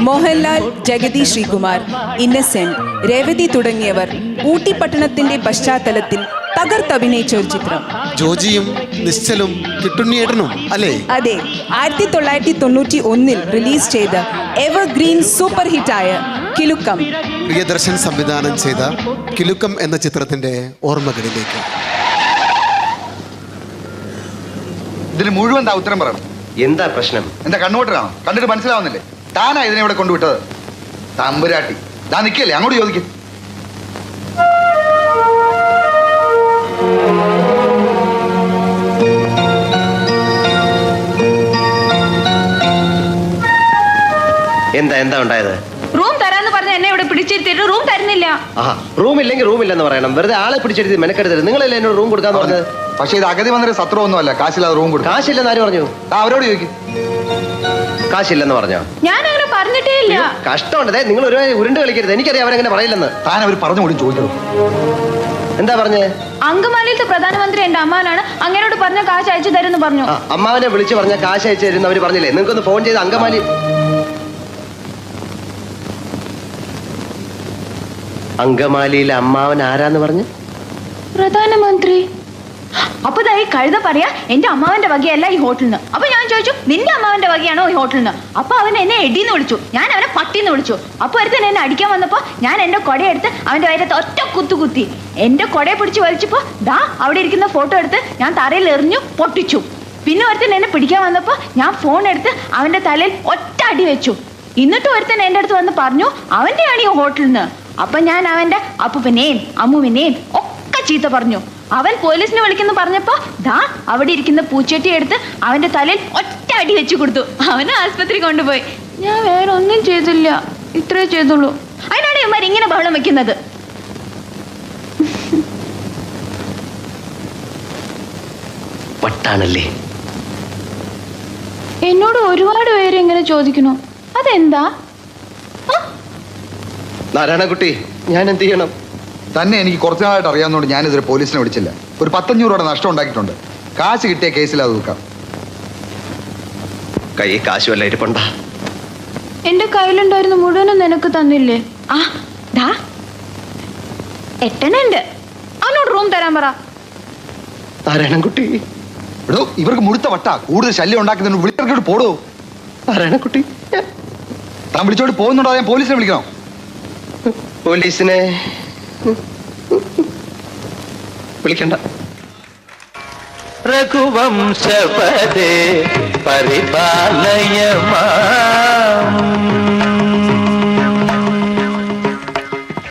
മോഹൻലാൽ, ജഗതി ശ്രീകുമാർ, ഇന്നസെന്റ്, രേവതി തുടങ്ങിയവർ ഊട്ടി പട്ടണത്തിന്റെ പശ്ചാത്തലത്തിൽ തകർത്തഭിനയിച്ച ഒരു ചിത്രം. ജോജിയും നിശ്ചലും കിട്ടുണ്ണിയേട്ടനും അല്ലേ? അതെ, 1991 റിലീസ് ചെയ്ത എവർഗ്രീൻ സൂപ്പർ ഹിറ്റായ കിലുക്കം. പ്രിയദർശൻ സംവിധാനം ചെയ്ത കിലുക്കം എന്ന ചിത്രത്തിന്റെ ഓർമ്മകളിലേക്ക്. ഇതിന് മുഴുവൻ ഉത്തരം പറയണം. എന്താ പ്രശ്നം? എന്താ കണ്ണുകൊട്ടനാണോ? കണ്ടിട്ട് മനസ്സിലാവുന്നില്ലേ? താനാ ഇതിനെ ഇവിടെ കൊണ്ടുവിട്ടത്? തമ്പുരാട്ടി താ നിൽക്കല്ലേ, അങ്ങോട്ട് ചോദിക്കും. എന്താ ഉണ്ടായത്? റൂം തരാന്ന് പറഞ്ഞ എന്നെ ഇവിടെ പിടിച്ചിരുത്തിട്ട് റൂം തരുന്നില്ല. റൂം ഇല്ലെങ്കിൽ റൂം ഇല്ലെന്ന് പറയണം. വെറുതെ ആളെ പിടിച്ചെടുത്ത് മെനക്കെടുത്തത്. നിങ്ങളല്ലേ എന്നോട് റൂം കൊടുക്കാന്ന് പറഞ്ഞത്? പക്ഷേ ഇത് അഗതി വന്നൊരു സത്രമൊന്നുമല്ല. കാശില്ലാതെ റൂം കൊടുക്കും. കാശില്ലെന്ന് ആര് പറഞ്ഞു? അവരോട് ചോദിക്കും. കാശില്ലെന്ന് പറഞ്ഞോ? ഞാൻ അങ്ങനെ പറഞ്ഞിട്ടേ ഇല്ല. കഷ്ടമുണ്ട്. നിങ്ങൾ ഒരു ഉരുണ്ട് കളിക്കരുത്. എനിക്കറിയാം അവരങ്ങനെ പറയില്ലെന്ന്. താൻ അവർ പറഞ്ഞു കൂടി ചോദിക്കണം. എന്താ പറഞ്ഞേ? അങ്കമാലിയിലത്തെ പ്രധാനമന്ത്രി എന്റെ അമ്മാനാണ്, അങ്ങനോട് പറഞ്ഞ കാശ് അയച്ചു തരുമെന്ന് പറഞ്ഞു. അമ്മാവനെ വിളിച്ചു പറഞ്ഞ കാശ് അയച്ചു തരുന്ന അവര് പറഞ്ഞില്ലേ? നിങ്ങൾക്കൊന്ന് ഫോൺ ചെയ്ത് അങ്കമാലിയിലെ അമ്മാവൻ ആരാന്ന് പറഞ്ഞു? പ്രധാനമന്ത്രി. അപ്പൊ ഈ കഴുത പറയാ എന്റെ അമ്മാവന്റെ വകയല്ല ഈ ഹോട്ടലിന്. അപ്പൊ ഞാൻ ചോദിച്ചു നിന്റെ അമ്മാവന്റെ വകയാണോ ഈ ഹോട്ടലിന്? അപ്പൊ അവൻ എന്നെ എടിന്ന് വിളിച്ചു, ഞാൻ അവനെ പട്ടിന്ന് വിളിച്ചു. അപ്പൊ ഒരുത്തൻ എന്നെ അടിക്കാൻ വന്നപ്പോ ഞാൻ എന്റെ കൊടയെടുത്ത് അവന്റെ വയറ്റത്ത് ഒറ്റ കുത്തി. എന്റെ കൊടയെ പിടിച്ച് വലിച്ചപ്പോ അവിടെ ഇരിക്കുന്ന ഫോട്ടോ എടുത്ത് ഞാൻ തറയിൽ എറിഞ്ഞു പൊട്ടിച്ചു. പിന്നെ ഒരുത്തൻ എന്നെ പിടിക്കാൻ വന്നപ്പോ ഞാൻ ഫോൺ എടുത്ത് അവന്റെ തലയിൽ ഒറ്റ അടി വെച്ചു. എന്നിട്ട് ഒരുത്തൻ എന്റെ അടുത്ത് വന്ന് പറഞ്ഞു അവന്റെയാണ് ഈ ഹോട്ടലിന്. അപ്പൊ ഞാൻ അവന്റെ അപ്പൂപ്പനെയും അമ്മുവിനെയും ഒക്കെ ചീത്ത പറഞ്ഞു. അവൻ പോലീസിനെ വിളിക്കുന്നു പറഞ്ഞപ്പോ അവിടെ ഇരിക്കുന്ന പൂച്ചട്ടി എടുത്ത് അവന്റെ തലയിൽ ഒറ്റ അടി വെച്ചു കൊടുത്തു. അവനെ ആസ്പത്രി കൊണ്ടുപോയി. ഞാൻ വേറെ ഒന്നും ചെയ്തില്ല, ഇത്രേ ചെയ്തുള്ളൂ. അതിനാണ് ഇവന്മാർ ഇങ്ങനെ ബഹളം വെക്കുന്നത്. വട്ടാണല്ലേ? എന്നോട് ഒരുപാട് പേര് ഇങ്ങനെ ചോദിക്കുന്നു, അതെന്താ? നാരായണക്കുട്ടി, ഞാൻ എന്ത് ചെയ്യണം? തന്നെ എനിക്ക് കുറച്ചു നാളായിട്ട് അറിയാവുന്നതുകൊണ്ട് ഞാനിതുവരെ പോലീസിനെ വിളിച്ചില്ല. ഒരു 1500 രൂപയുടെ നഷ്ടം ഉണ്ടാക്കിയിട്ടുണ്ട്. കാശ് കിട്ടിയ കേസിൽ അത് നോക്കാം. കൈ കാശ് വല്ല ഇരിപ്പുണ്ടാ? എന്റെ കയ്യിലുണ്ടായിരുന്ന മുഴുവനും നിനക്ക് തന്നില്ലേ? എട്ടനുണ്ട്, അവനോട് റൂം തരാൻ പറ. നാരായണൻകുട്ടി, ഇവർക്ക് മുഴുത്ത വട്ട. കൂടുതൽ ശല്യം ഉണ്ടാക്കുന്നതിന് വിളിച്ചോട്ട് പോടോ. നാരായണൻകുട്ടി, താൻ വിളിച്ചോട്ട് പോകുന്നുണ്ടോ? ഞാൻ പോലീസിനെ വിളിക്കണോ? പോലീസിനെ വിളിക്കണ്ട. രഘുവംശപദേ പരിപാലയ മാം